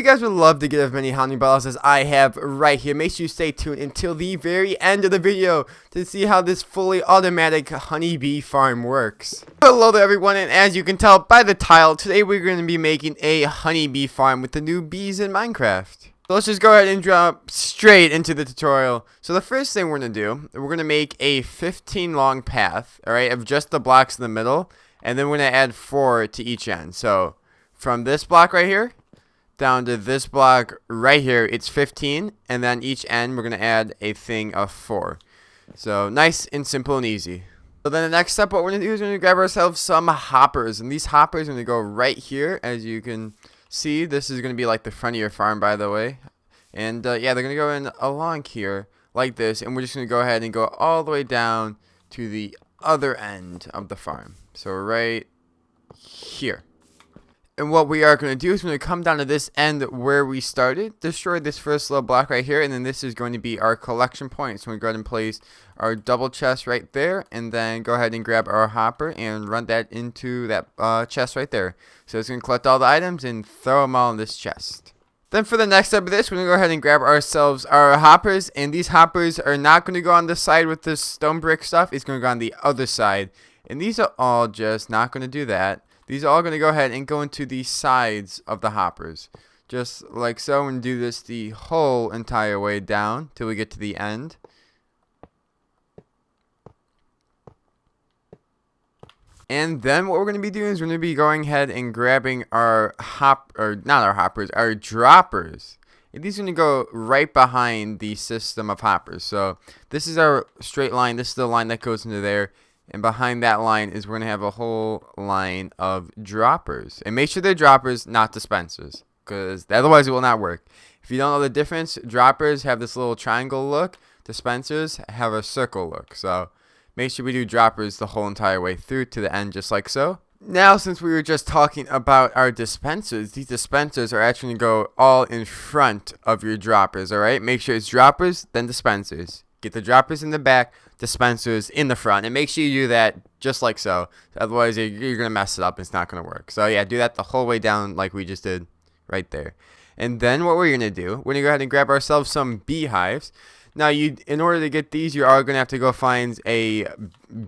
guys would love to get as many honey balls as I have right here, make sure you stay tuned until the very end of the video to see how this fully automatic honeybee farm works. Hello there everyone, and as you can tell by the title, today we're going to be making a honeybee farm with the new bees in Minecraft. So let's just go ahead and jump straight into the tutorial. So the first thing we're going to do, we're going to make a 15 long path, alright, of just the blocks in the middle, and then we're going to add 4 to each end. So from this block right here down to this block right here, it's 15, and then each end we're going to add a thing of 4. So nice and simple and easy. So then the next step, what we're going to do is we're going to grab ourselves some hoppers, and these hoppers are going to go right here. As you can see, this is going to be like the front of your farm, by the way. And yeah, they're going to go in along here like this, and we're just going to go ahead and go all the way down to the other end of the farm. So right here. And what we are going to do is we're going to come down to this end where we started, destroy this first little block right here, and then this is going to be our collection point. So we're going to go ahead and place our double chest right there, and then go ahead and grab our hopper and run that into that chest right there. So it's going to collect all the items and throw them all in this chest. Then for the next step of this, we're going to go ahead and grab ourselves our hoppers, and these hoppers are not going to go on this side with this stone brick stuff. It's going to go on the other side, and these are all just not going to do that. These are all going to go ahead and go into the sides of the hoppers. Just like so, and do this the whole entire way down till we get to the end. And then what we're going to be doing is we're going to be going ahead and grabbing our our droppers. And these are going to go right behind the system of hoppers. So this is our straight line. This is the line that goes into there. And behind that line is we're going to have a whole line of droppers. And make sure they're droppers, not dispensers, because otherwise it will not work. If you don't know the difference, droppers have this little triangle look. Dispensers have a circle look. So make sure we do droppers the whole entire way through to the end, just like so. Now, since we were just talking about our dispensers, these dispensers are actually going to go all in front of your droppers, alright? Make sure it's droppers, then dispensers. Get the droppers in the back, dispensers in the front, and make sure you do that just like so. Otherwise, you're going to mess it up. It's not going to work. So yeah, do that the whole way down like we just did right there. And then what we're going to do, we're going to go ahead and grab ourselves some beehives. Now, in order to get these, you are going to have to go find a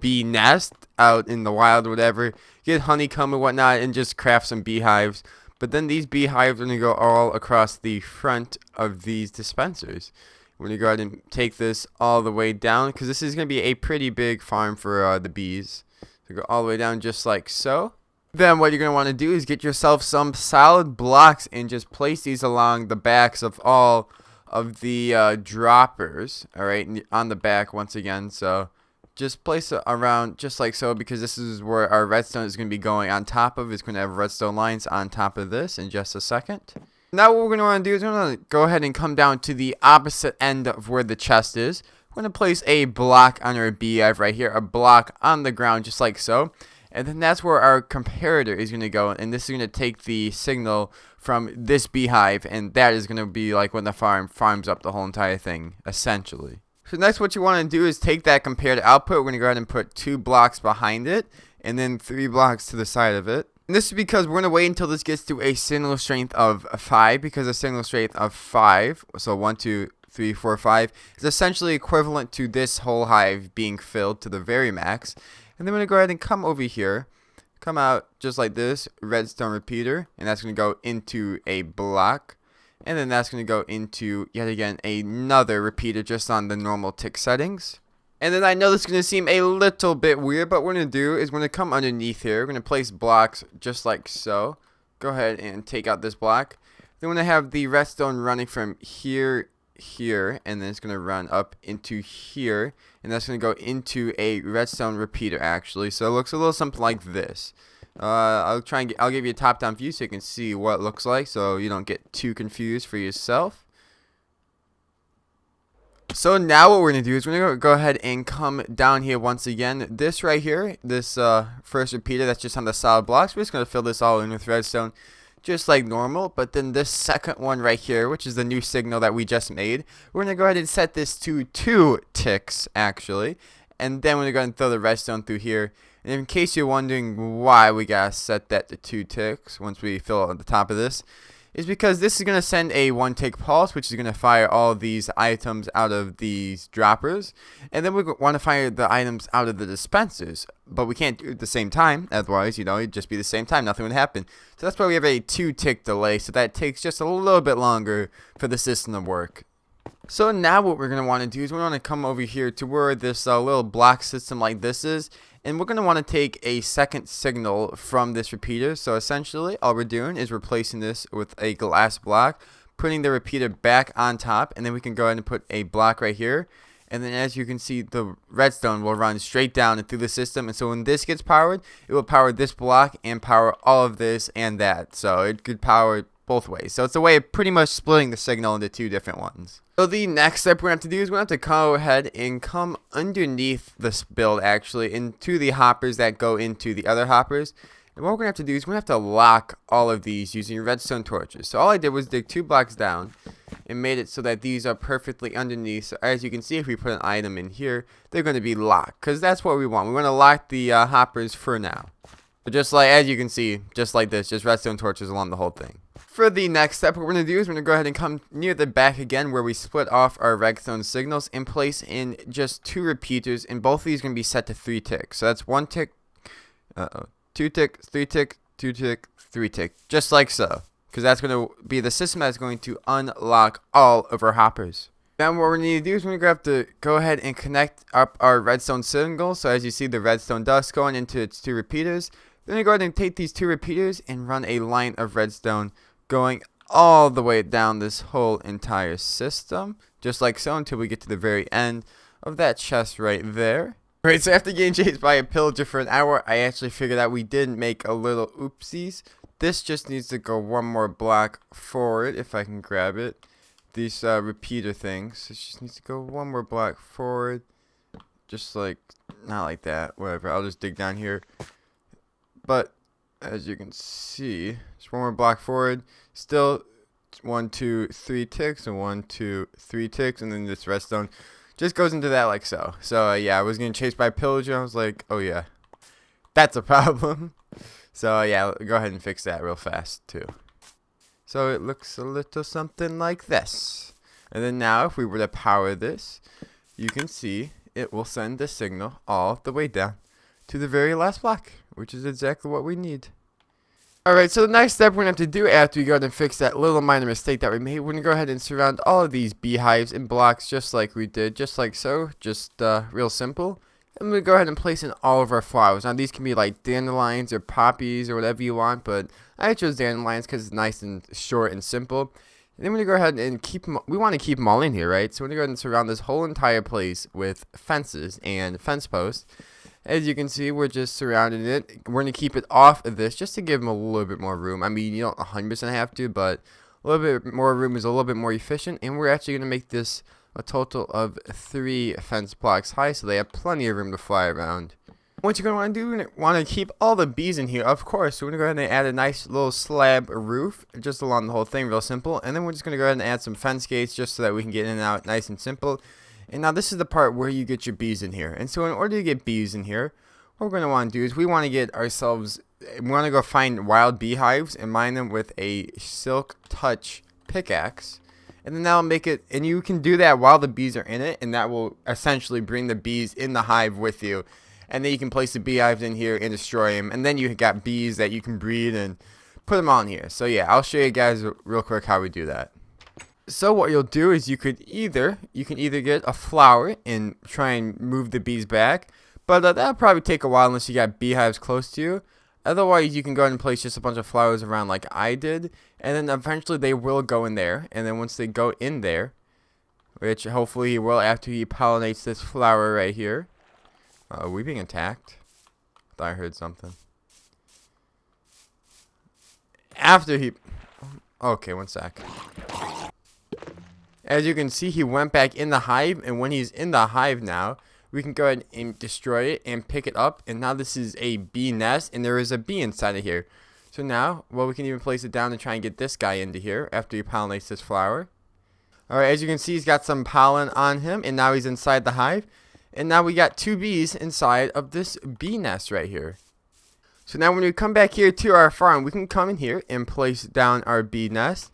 bee nest out in the wild or whatever. Get honeycomb and whatnot and just craft some beehives. But then these beehives are going to go all across the front of these dispensers. We're going to go ahead and take this all the way down, because this is going to be a pretty big farm for the bees. So go all the way down just like so. Then what you're going to want to do is get yourself some solid blocks and just place these along the backs of all of the droppers. Alright, on the back once again. So just place it around just like so, because this is where our redstone is going to be going on top of. It's going to have redstone lines on top of this in just a second. Now what we're going to want to do is we're going to go ahead and come down to the opposite end of where the chest is. We're going to place a block on our beehive right here, a block on the ground just like so. And then that's where our comparator is going to go, and this is going to take the signal from this beehive, and that is going to be like when the farms up the whole entire thing, essentially. So next what you want to do is take that comparator output. We're going to go ahead and put 2 blocks behind it, and then 3 blocks to the side of it. And this is because we're going to wait until this gets to a signal strength of 5, because a signal strength of 5, so 1, 2, 3, 4, 5, is essentially equivalent to this whole hive being filled to the very max. And then we're going to go ahead and come over here, come out just like this, redstone repeater, and that's going to go into a block. And then that's going to go into, yet again, another repeater just on the normal tick settings. And then I know this is going to seem a little bit weird, but what we're going to do is we're going to come underneath here. We're going to place blocks just like so. Go ahead and take out this block. Then we're going to have the redstone running from here, and then it's going to run up into here. And that's going to go into a redstone repeater, actually. So it looks a little something like this. I'll give you a top-down view so you can see what it looks like, so you don't get too confused for yourself. So now what we're going to do is we're going to go ahead and come down here once again. This right here, this first repeater that's just on the solid blocks, we're just going to fill this all in with redstone just like normal. But then this second one right here, which is the new signal that we just made, we're going to go ahead and set this to 2 ticks actually. And then we're going to go ahead and throw the redstone through here. And in case you're wondering why we got to set that to 2 ticks once we fill it on the top of this, is because this is going to send a 1-tick pulse, which is going to fire all these items out of these droppers. And then we want to fire the items out of the dispensers. But we can't do it at the same time. Otherwise, it'd just be the same time. Nothing would happen. So that's why we have a 2-tick delay. So that takes just a little bit longer for the system to work. So now what we're going to want to do is we want to come over here to where this little block system like this is. And we're going to want to take a second signal from this repeater. So essentially, all we're doing is replacing this with a glass block, putting the repeater back on top, and then we can go ahead and put a block right here. And then as you can see, the redstone will run straight down and through the system. And so when this gets powered, it will power this block and power all of this and that. So it could power both ways. So it's a way of pretty much splitting the signal into two different ones. So the next step we're going to have to do is we're going to have to go ahead and come underneath this build actually into the hoppers that go into the other hoppers. And what we're going to have to do is we're going to have to lock all of these using redstone torches. So all I did was dig 2 blocks down and made it so that these are perfectly underneath. So as you can see, if we put an item in here, they're going to be locked because that's what we want. We want to lock the hoppers for now. But just like, as you can see, just like this, just redstone torches along the whole thing. For the next step, what we're going to do is we're going to go ahead and come near the back again where we split off our redstone signals and place in just 2 repeaters, and both of these are going to be set to 3 ticks. So that's 1 tick, 2 tick, 3 tick, 2 tick, 3 tick, just like so. Because that's going to be the system that's going to unlock all of our hoppers. Now what we need to do is we're going to have to go ahead and connect up our redstone signals. So as you see, the redstone dust going into its 2 repeaters. Then we go ahead and take these 2 repeaters and run a line of redstone going all the way down this whole entire system, just like so, until we get to the very end of that chest right there. Alright, so after getting chased by a pillager for an hour, I actually figured out we did make a little oopsies. This just needs to go 1 more block forward, if I can grab it. These repeater things, it just needs to go 1 more block forward, just like, not like that, whatever. I'll just dig down here. But as you can see, just 1 more block forward. Still 1, 2, 3 ticks, and 1, 2, 3 ticks, and then this redstone just goes into that like so. So yeah, I was getting chased by a pillager. I was like, oh yeah, that's a problem. So yeah, go ahead and fix that real fast too. So it looks a little something like this. And then now, if we were to power this, you can see it will send the signal all the way down to the very last block, which is exactly what we need. Alright, so the next step we're going to have to do after we go ahead and fix that little minor mistake that we made, we're going to go ahead and surround all of these beehives in blocks just like we did, just like so, just real simple. And we're going to go ahead and place in all of our flowers. Now these can be like dandelions or poppies or whatever you want, but I chose dandelions because it's nice and short and simple. And then we're going to go ahead and keep them, we want to keep them all in here, right? So we're going to go ahead and surround this whole entire place with fences and fence posts. As you can see, we're just surrounding it. We're going to keep it off of this just to give them a little bit more room. I mean, you don't 100% have to, but a little bit more room is a little bit more efficient. And we're actually going to make this a total of 3 fence blocks high, so they have plenty of room to fly around. What you're going to want to do, you're going to want to keep all the bees in here, of course. So we're going to go ahead and add a nice little slab roof just along the whole thing, real simple. And then we're just going to go ahead and add some fence gates just so that we can get in and out nice and simple. And now this is the part where you get your bees in here. And so in order to get bees in here, what we're going to want to do is we want to get ourselves, we want to go find wild beehives and mine them with a silk touch pickaxe. And then that'll make it, and you can do that while the bees are in it, and that will essentially bring the bees in the hive with you. And then you can place the beehives in here and destroy them. And then you got bees that you can breed and put them on here. So yeah, I'll show you guys real quick how we do that. So what you'll do is you can either get a flower and try and move the bees back, but that'll probably take a while unless you got beehives close to you. Otherwise, you can go ahead and place just a bunch of flowers around like I did, and then eventually they will go in there. And then once they go in there, which hopefully he will after he pollinates this flower right here. Are we being attacked? I thought I heard something. After he... Okay, 1 sec. As you can see, he went back in the hive, and when he's in the hive now, we can go ahead and destroy it and pick it up. And now this is a bee nest, and there is a bee inside of here. So now, well, we can even place it down and try and get this guy into here after he pollinates this flower. Alright, as you can see, he's got some pollen on him, and now he's inside the hive. And now we got 2 bees inside of this bee nest right here. So now when we come back here to our farm, we can come in here and place down our bee nest.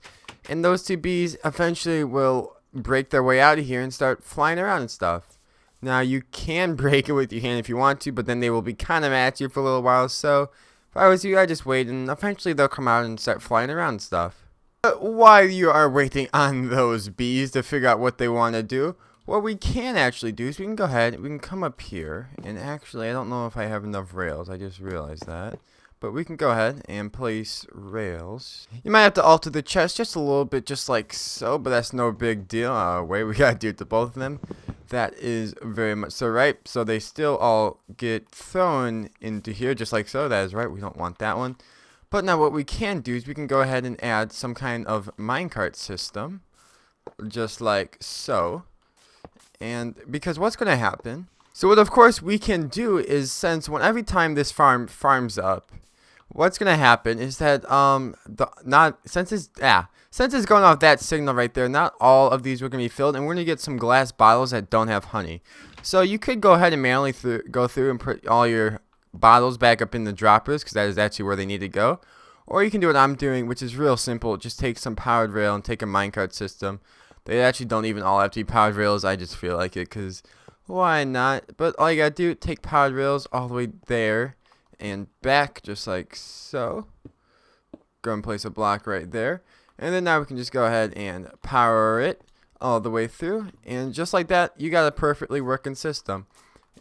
And those two bees eventually will break their way out of here and start flying around and stuff. Now you can break it with your hand if you want to, but then they will be kind of at you for a little while. So if I was you, I'd just wait, and eventually they'll come out and start flying around and stuff. But while you are waiting on those bees to figure out what they want to do, what we can actually do is we can go ahead, we can come up here, and actually I don't know if I have enough rails, I just realized that. But we can go ahead and place rails. You might have to alter the chest just a little bit, just like so, but that's no big deal. Wait, we gotta do it to both of them. That is very much so right. So they still all get thrown into here just like so. That is right, we don't want that one. But now what we can do is we can go ahead and add some kind of minecart system, just like so. And because what's going to happen, so what of course we can do is, since every time this farms up, what's going to happen is that since it's going off that signal right there, not all of these are going to be filled, and we're going to get some glass bottles that don't have honey. So you could go ahead and manually go through and put all your bottles back up in the droppers, because that is actually where they need to go. Or you can do what I'm doing, which is real simple. Just take some powered rail and take a minecart system. They actually don't even all have to be powered rails. I just feel like it, because why not? But all you gotta do, take powered rails all the way there and back, just like so. Go and place a block right there. And then now we can just go ahead and power it all the way through. And just like that, you got a perfectly working system.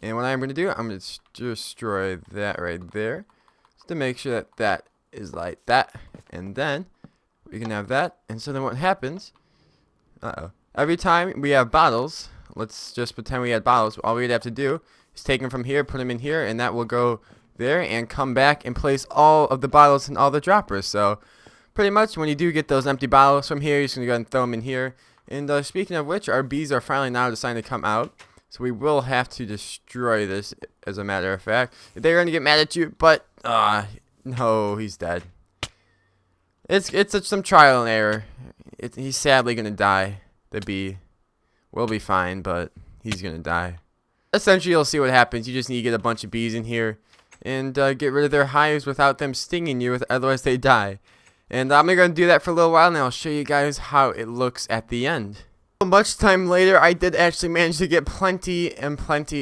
And what I'm going to do, I'm going to destroy that right there, just to make sure that that is like that. And then we can have that. And so then what happens, every time we have bottles, let's just pretend we had bottles, all we'd have to do is take them from here, put them in here, and that will go there and come back and place all of the bottles in all the droppers. So pretty much when you do get those empty bottles from here, you're just going to go ahead and throw them in here. And speaking of which, our bees are finally now deciding to come out. So we will have to destroy this, as a matter of fact. They're going to get mad at you, but no, he's dead. It's some trial and error. He's sadly going to die. The bee will be fine, but he's going to die. Essentially, you'll see what happens. You just need to get a bunch of bees in here and get rid of their hives without them stinging you, otherwise they die. And I'm going to do that for a little while, and I'll show you guys how it looks at the end. Much time later, I did actually manage to get plenty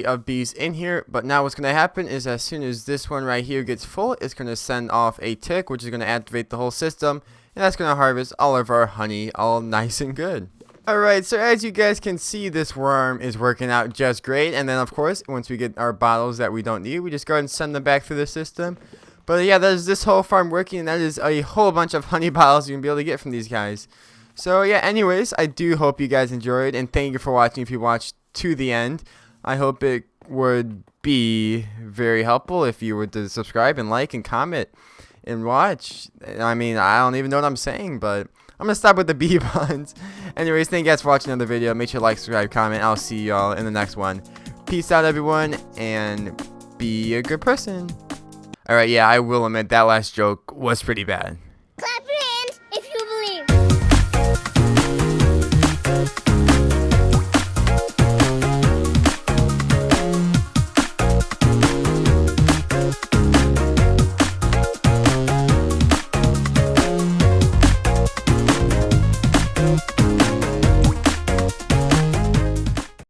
of bees in here, but now what's going to happen is as soon as this one right here gets full, it's going to send off a tick, which is going to activate the whole system, and that's going to harvest all of our honey all nice and good. Alright, so as you guys can see, this worm is working out just great, and then of course, once we get our bottles that we don't need, we just go ahead and send them back through the system. But yeah, that is this whole farm working, and that is a whole bunch of honey bottles you can be able to get from these guys. So yeah, anyways, I do hope you guys enjoyed, and thank you for watching if you watched to the end. I hope it would be very helpful if you were to subscribe and like and comment and watch. I mean, I don't even know what I'm saying, but I'm going to stop with the bee puns. Anyways, thank you guys for watching another video. Make sure to like, subscribe, comment. I'll see y'all in the next one. Peace out, everyone, and be a good person. Alright, yeah, I will admit that last joke was pretty bad.